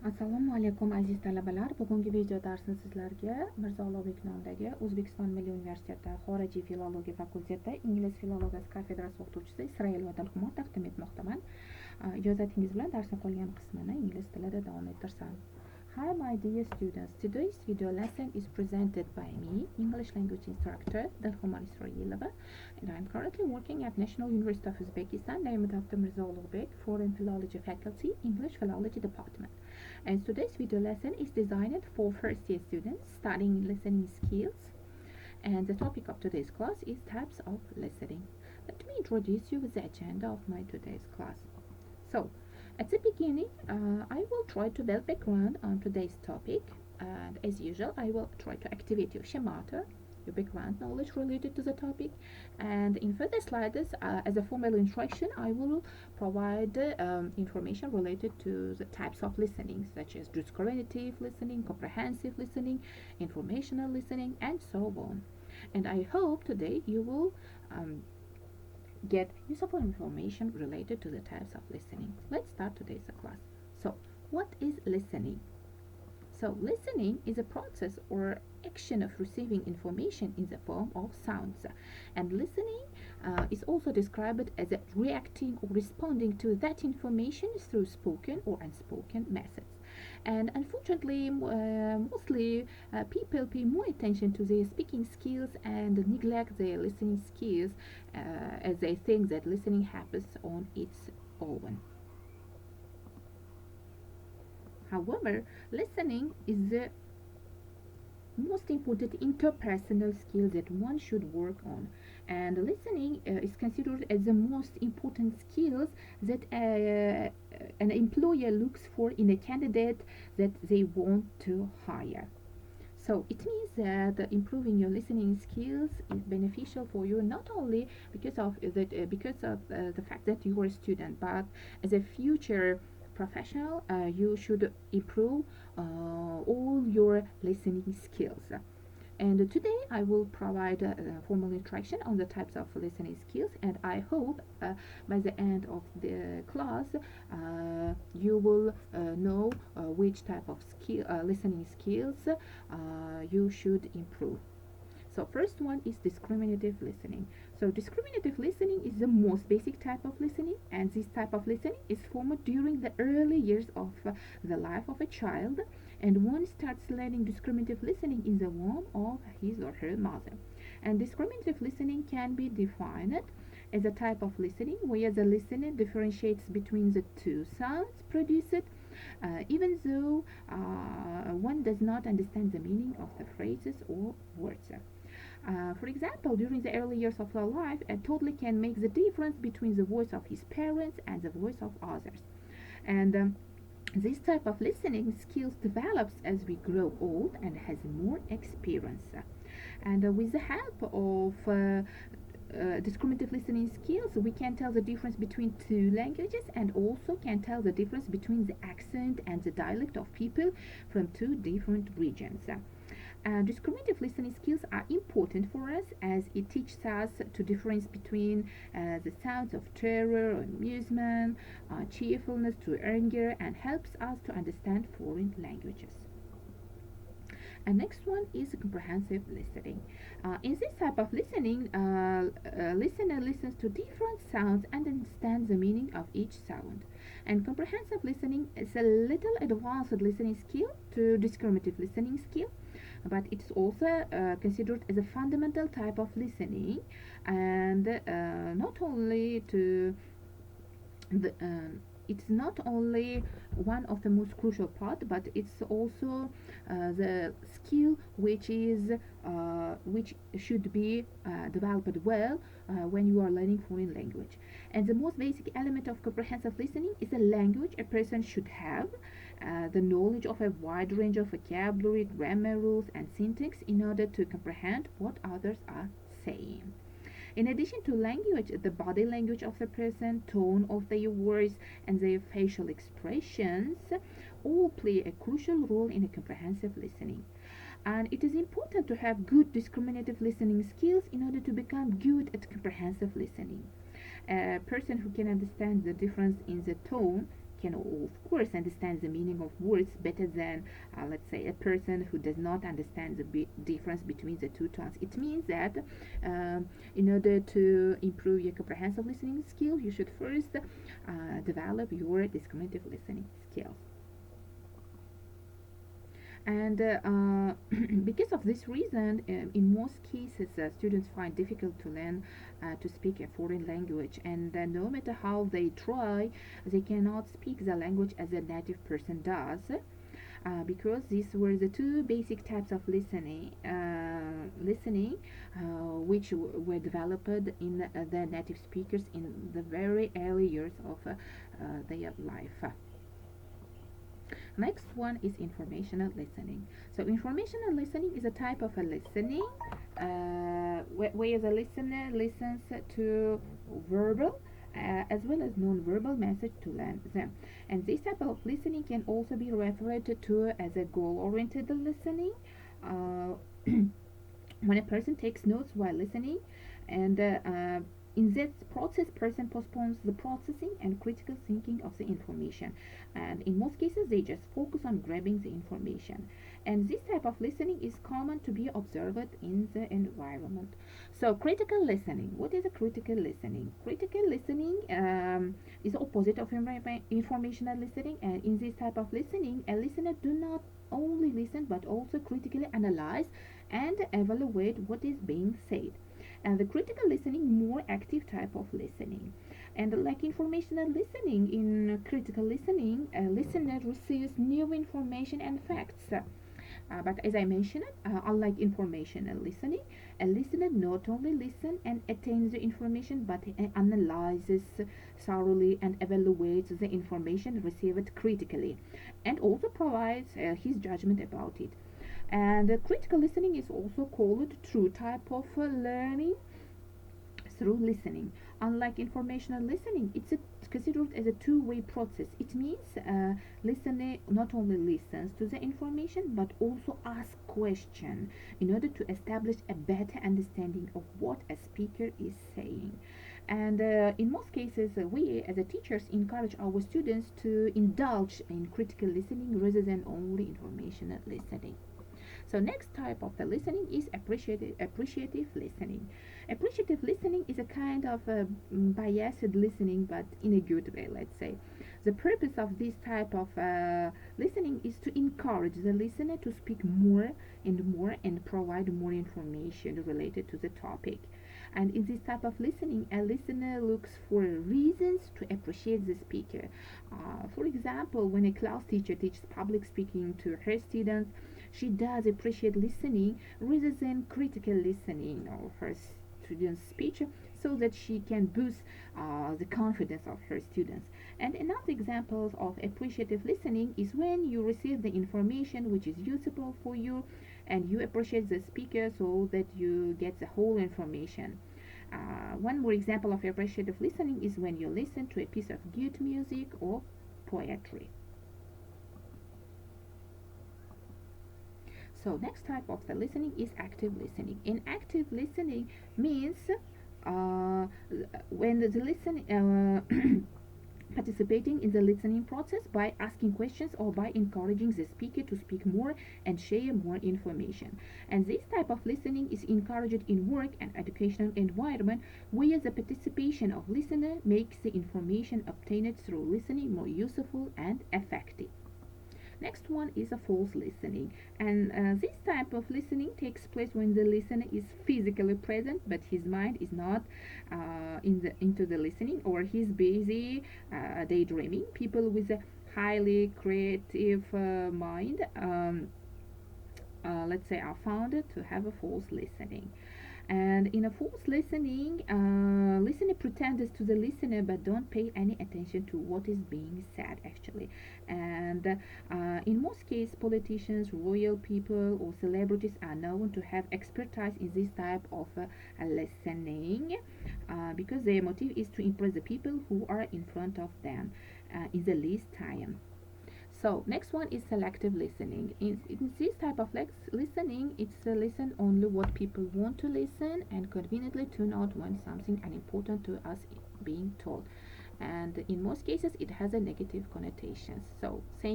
Assalomu alaykum aziz talabalar. Bugungi video darsni sizlarga Mirzo Ulug'bek nomidagi O'zbekiston Milliy universiteti Xorijiy filologiya fakulteti Ingliz filologiyasi kafedrasi o'qituvchisi Исраилова Д.Ш taqdim etmoqdaman. Ijozatingiz bilan darsning qolgan qismini ingliz tilida davom ettirsam. Hi my dear students, today's video lesson is presented by me, English language instructor Исраилова, and I'm currently working at National University of Uzbekistan named after Mirzo Ulug'bek, Foreign Philology Faculty, English Philology Department. And today's video lesson is designed for first year students studying listening skills. And the topic of today's class is types of listening. Let me introduce you with the agenda of my today's class. So, at the beginning, I will try to build background on today's topic. And as usual, I will try to activate your schemata, your background knowledge related to the topic. And in further slides, as a formal instruction, I will provide information related to the types of listening, such as discriminative listening, comprehensive listening, informational listening, and so on. And I hope today you will get useful information related to the types of listening. Let's start today's class. So, what is listening? So, listening is a process or action of receiving information in the form of sounds. And listening is also described as reacting or responding to that information through spoken or unspoken methods. And unfortunately, mostly people pay more attention to their speaking skills and neglect their listening skills as they think that listening happens on its own. However, listening is the most important interpersonal skill that one should work on, and listening is considered as the most important skills that an employer looks for in a candidate that they want to hire. So it means that improving your listening skills is beneficial for you not only because of the fact that you are a student, but as a future professional, you should improve all your listening skills. And today I will provide formal instruction on the types of listening skills, and I hope by the end of the class you will know which type of listening skills you should improve. So first one is discriminative listening. So discriminative listening is the most basic type of listening, and this type of listening is formed during the early years of the life of a child, and one starts learning discriminative listening in the womb of his or her mother. And discriminative listening can be defined as a type of listening where the listener differentiates between the two sounds produced even though one does not understand the meaning of the phrases or words. For example, during the early years of their life, a toddler can make the difference between the voice of his parents and the voice of others. And this type of listening skills develops as we grow old and has more experience. And with the help of discriminative listening skills, we can tell the difference between two languages and also can tell the difference between the accent and the dialect of people from two different regions. Discriminative listening skills are important for us as it teaches us to differentiate between the sounds of terror, amusement, cheerfulness to anger, and helps us to understand foreign languages. And next one is comprehensive listening. In this type of listening, listener listens to different sounds and understands the meaning of each sound. And comprehensive listening is a little advanced listening skill to discriminative listening skill, but it's also considered as a fundamental type of listening, and not only to the it's not only one of the most crucial part, but it's also the skill which should be developed well when you are learning foreign language. And the most basic element of comprehensive listening is a language a person should have the knowledge of a wide range of vocabulary, grammar rules, and syntax in order to comprehend what others are saying. In addition to language, the body language of the person, tone of their voice, and their facial expressions all play a crucial role in a comprehensive listening. And it is important to have good discriminative listening skills in order to become good at comprehensive listening. A person who can understand the difference in the tone can of course understand the meaning of words better than let's say a person who does not understand the difference between the two tones. It means that in order to improve your comprehensive listening skill, you should first develop your discriminative listening skills. And because of this reason, in most cases, students find difficult to learn to speak a foreign language, and no matter how they try, they cannot speak the language as a native person does. Because these were the two basic types of listening, which were developed in the native speakers in the very early years of their life. Next one is informational listening. So informational listening is a type of a listening where the listener listens to verbal as well as non-verbal message to learn them. And this type of listening can also be referred to as a goal-oriented listening. When a person takes notes while listening, and in this process, person postpones the processing and critical thinking of the information, and in most cases they just focus on grabbing the information. And this type of listening is common to be observed in the environment. So critical listening, what is a critical listening? Critical listening is the opposite of informational listening, and in this type of listening, a listener do not only listen but also critically analyze and evaluate what is being said. And the critical listening, more active type of listening. And like informational listening, in critical listening, a listener receives new information and facts. But as I mentioned, unlike informational listening, a listener not only listens and attains the information, but analyzes thoroughly and evaluates the information received critically, and also provides his judgment about it. And critical listening is also called true type of learning through listening. Unlike informational listening, it's considered as a two-way process. It means listener not only listens to the information but also asks questions in order to establish a better understanding of what a speaker is saying. And in most cases, we as a teachers encourage our students to indulge in critical listening rather than only informational listening. So next type of the listening is appreciative listening. Appreciative listening is a kind of biased listening, but in a good way, let's say. The purpose of this type of listening is to encourage the listener to speak more and provide more information related to the topic. And in this type of listening, a listener looks for reasons to appreciate the speaker. For example, when a class teacher teaches public speaking to her students, she does appreciate listening rather than critical listening of her students' speech, so that she can boost the confidence of her students. And another example of appreciative listening is when you receive the information which is useful for you, and you appreciate the speaker so that you get the whole information. One more example of appreciative listening is when you listen to a piece of good music or poetry. So next type of the listening is active listening. In active listening means when the listening participating in the listening process by asking questions or by encouraging the speaker to speak more and share more information. And this type of listening is encouraged in work and educational environment, where the participation of listener makes the information obtained through listening more useful and effective. Next one is a false listening, and this type of listening takes place when the listener is physically present but his mind is not into the listening, or he's busy daydreaming. People with a highly creative mind, let's say, are found to have a false listening. And in a false listening, listener pretends to the listener but don't pay any attention to what is being said actually. And in most cases, politicians, royal people, or celebrities are known to have expertise in this type of listening, because their motive is to impress the people who are in front of them in the least time. So next one is selective listening. In this type of listening, it's listen only what people want to listen and conveniently tune out when something unimportant to us being told. and in most cases it has a negative connotations. So saying